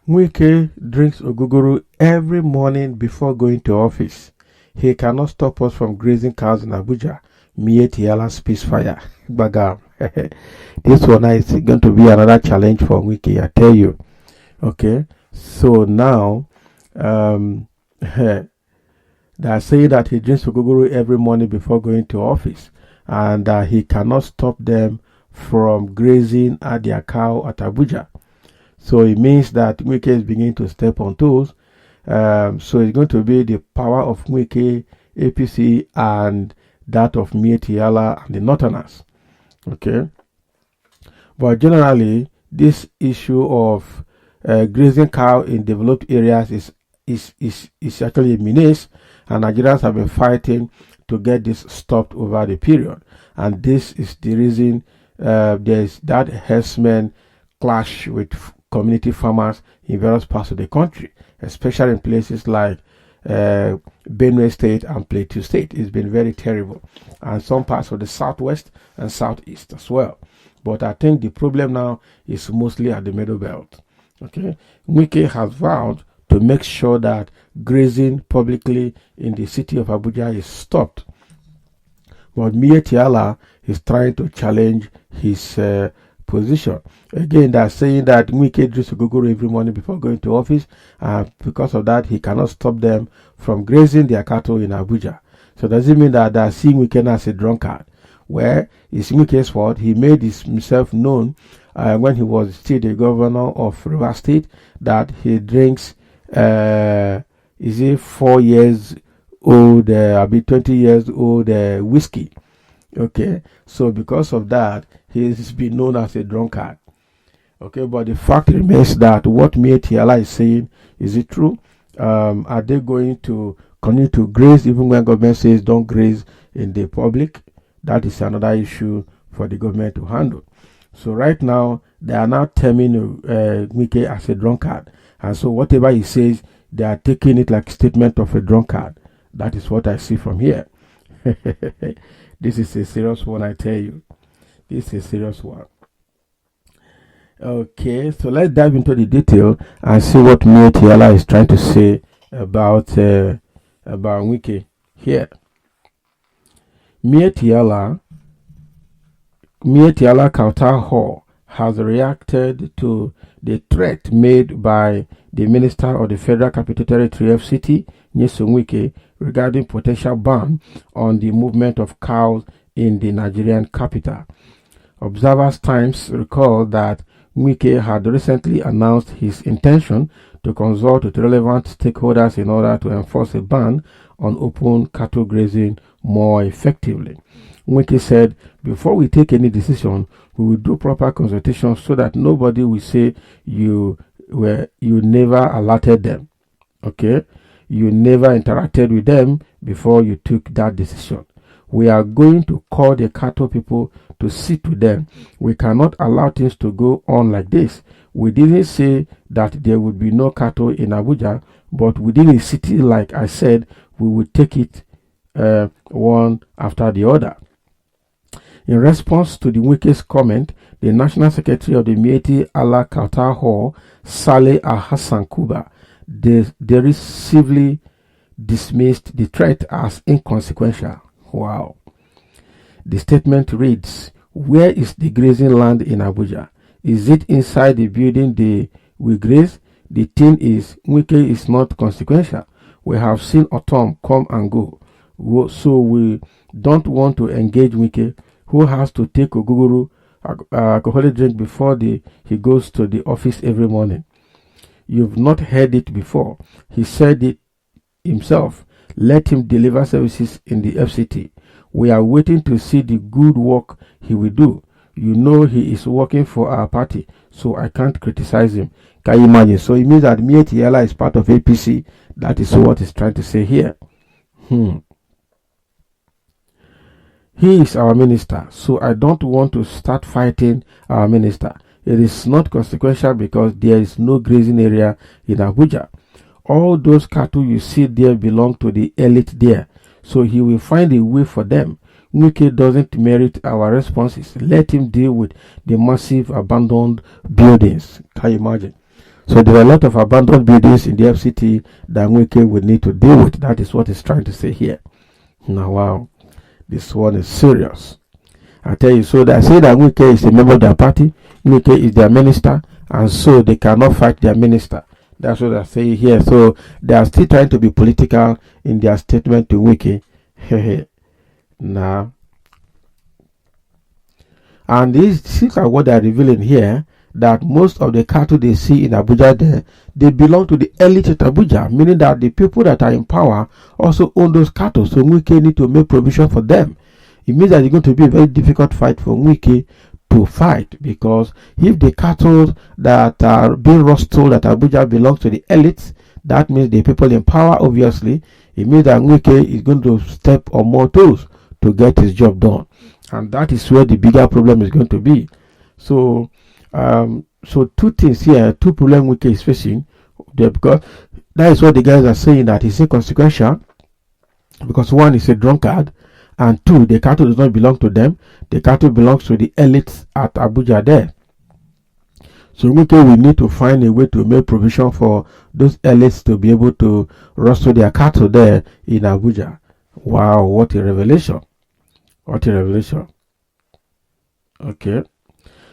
Wike drinks Ogogoro every morning before going to office. He cannot stop us from grazing cows in Abuja. Miyetti space fire. Bagam. This one is going to be another challenge for Wike, I tell you. Okay, so now they are saying that he drinks Ogogoro every morning before going to office, and he cannot stop them from grazing at their cow at Abuja. So it means that Wike is beginning to step on toes. So it's going to be the power of Wike, APC, and that of Miyetti and the Northerners. Okay, but generally, this issue of grazing cow in developed areas is actually a menace, and Nigerians have been fighting to get this stopped over the period. And this is the reason there's that herdsmen clash with community farmers in various parts of the country, especially in places like Benue State and Plateau State. It's been very terrible, and some parts of the southwest and southeast as well. But I think the problem now is mostly at the middle belt. Okay, Wike has vowed to make sure that grazing publicly in the city of Abuja is stopped. But Miyetti is trying to challenge his position. Again, they're saying that Wike drinks Ogogoro every morning before going to office, and because of that, he cannot stop them from grazing their cattle in Abuja. So does it mean that they're seeing Wike as a drunkard? Where it's Wike's fault. He made himself known when he was still the governor of Rivers State that he drinks, is it 4 years old, I'll be 20 years old whiskey. Okay, so because of that, he's been known as a drunkard. Okay, but the fact remains that what Miyetti is saying, is it true? Are they going to continue to graze even when government says don't graze in the public? That is another issue for the government to handle. So right now, they are now terming Wike as a drunkard. And so whatever he says, they are taking it like a statement of a drunkard. That is what I see from here. This is a serious one, I tell you. This is a serious one. Okay, so let's dive into the detail and see what Miyetti is trying to say about Wike here. Miyetti Kautal Hall has reacted to the threat made by the Minister of the Federal Capital Territory FCT, Nyesom Wike, regarding potential ban on the movement of cows in the Nigerian capital. Observers Times recall that Wike had recently announced his intention to consult with relevant stakeholders in order to enforce a ban on open cattle grazing more effectively. Wike said, before we take any decision, we will do proper consultation so that nobody will say you never alerted them. Okay? You never interacted with them before you took that decision. We are going to call the cattle people to sit with them. We cannot allow things to go on like this. We didn't say that there would be no cattle in Abuja, but within a city, like I said, we will take it one after the other. In response to the Wike's comment, the National Secretary of the Miyetti Kautal Hall, Saleh Al-Hassan Kuba, derisively dismissed the threat as inconsequential. Wow. The statement reads, where is the grazing land in Abuja? Is it inside the building we graze? The thing is, Wike is not consequential. We have seen autumn come and go. So we don't want to engage Wike, who has to take Ogogoro alcoholic drink before he goes to the office every morning. You've not heard it before. He said it himself. Let him deliver services in the FCT. We are waiting to see the good work he will do. You know he is working for our party, so I can't criticize him. Can you imagine? So it means that Miyetti is part of APC. That is what he's trying to say here. He is our minister, so I don't want to start fighting our minister. It is not consequential because there is no grazing area in Abuja. All those cattle you see there belong to the elite there, so he will find a way for them. Wike doesn't merit our responses. Let him deal with the massive abandoned buildings. Can you imagine? So there are a lot of abandoned buildings in the FCT that Wike will need to deal with. That is what he's trying to say here. Now, wow, this one is serious. I tell you, so they say that Wike is a member of their party, Wike is their minister, and so they cannot fight their minister. That's what I say here. So they are still trying to be political in their statement to Wike. Now, and this seems like what they are revealing here, that most of the cattle they see in Abuja they belong to the elite at Abuja, meaning that the people that are in power also own those cattle. So Wike need to make provision for them. It means that it's going to be a very difficult fight for Wike to fight, because if the cattle that are being rustled at Abuja belongs to the elites, that means the people in power, obviously. It means that Wike is going to step on more toes to get his job done, and that is where the bigger problem is going to be. So so two things here, two problems Wike is facing there, because that is what the guys are saying, that is inconsequential, because one is a drunkard, and two, the cattle does not belong to them. The cattle belongs to the elites at Abuja there. So Wike will need to find a way to make provision for those elites to be able to rustle their cattle there in Abuja. Wow, what a revelation. What a revelation. Okay.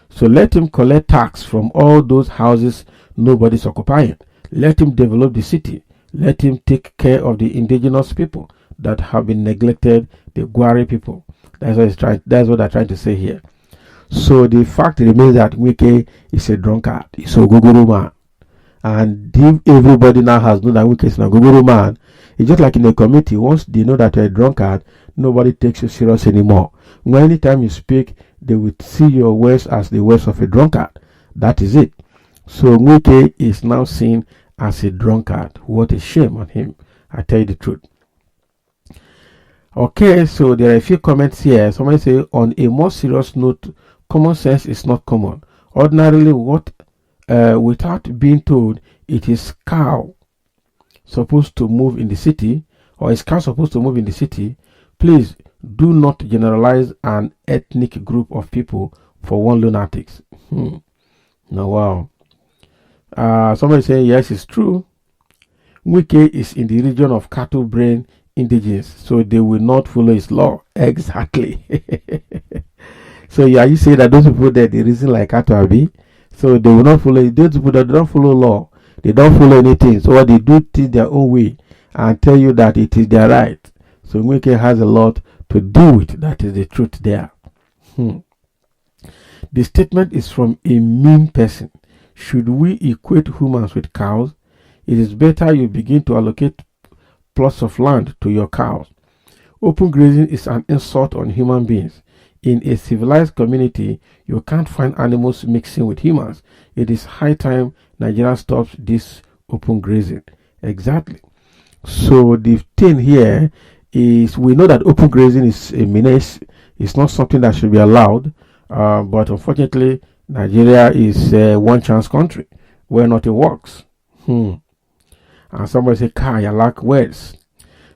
So let him collect tax from all those houses nobody's occupying. Let him develop the city. Let him take care of the indigenous people that have been neglected, the Gwari people. That's what they're trying to say here. So the fact remains that Wike is a drunkard. He's a Ogogoro man. And if everybody now has known that Wike is an Ogogoro man, it's just like in a committee. Once they know that you're a drunkard, nobody takes you serious anymore. When anytime you speak, they will see your words as the words of a drunkard. That is it. So Wike is now seen as a drunkard. What a shame on him. I tell you the truth. Okay, so there are a few comments here. Somebody say, on a more serious note, common sense is not common. Ordinarily, without being told, it is cow supposed to move in the city, or is cow supposed to move in the city? Please do not generalize an ethnic group of people for one lunatics. Now, wow. Somebody say, yes, it's true. Wike is in the region of cattle brain indigenous, so they will not follow his law. Exactly. So yeah, you say that those people there, they reason like cattle, so they will not follow it. Those people that don't follow law, they don't follow anything, so they do things their own way and tell you that it is their right. So Wike has a lot to do with that. Is the truth there. The statement is from a mean person. Should we equate humans with cows? It is better you begin to allocate plots of land to your cows. Open grazing is an insult on human beings. In a civilized community, you can't find animals mixing with humans. It is high time Nigeria stops this open grazing. Exactly. So the thing here is, we know that open grazing is a menace. It's not something that should be allowed. But unfortunately, Nigeria is a one-chance country where nothing works. And somebody say, I lack words.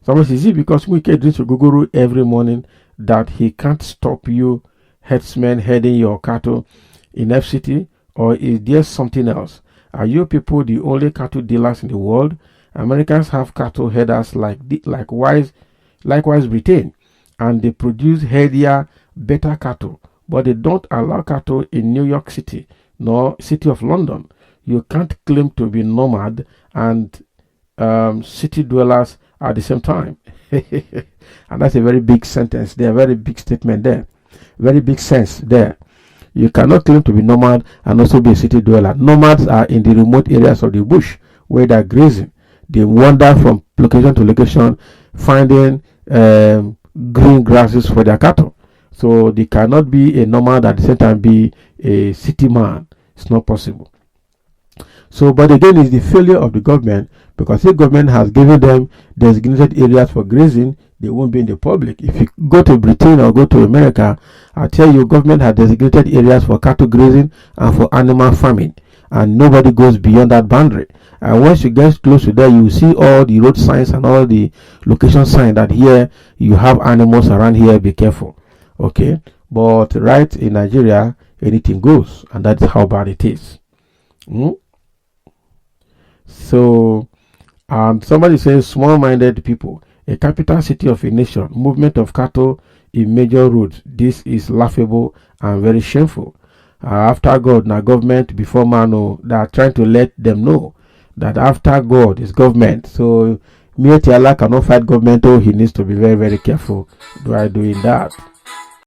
Somebody says, is it because Wike drinks Ogogoro every morning that he can't stop you herdsmen heading your cattle in FCT? Or is there something else? Are you people the only cattle dealers in the world? Americans have cattle headers likewise Britain, and they produce healthier, better cattle, but they don't allow cattle in New York City nor City of London. You can't claim to be nomad and city dwellers at the same time. And that's a very big sentence there, very big statement there, very big sense there. You cannot claim to be nomad and also be a city dweller. Nomads are in the remote areas of the bush where they're grazing. They wander from location to location, finding green grasses for their cattle. So they cannot be a nomad at the same time be a city man. It's not possible. So, but again, it's the failure of the government, because the government has given them designated areas for grazing, they won't be in the public. If you go to Britain or go to America, I tell you, government has designated areas for cattle grazing and for animal farming, and nobody goes beyond that boundary. And once you get close to there, you will see all the road signs and all the location signs that here you have animals around here, be careful. Okay, but right in Nigeria, anything goes, and that's how bad it is. So, and somebody says, small-minded people, a capital city of a nation, movement of cattle in major roads. This is laughable and very shameful. After God, now government before man, they are trying to let them know that after God is government. So Miyetti Allah cannot fight government. Oh, he needs to be very, very careful by doing that.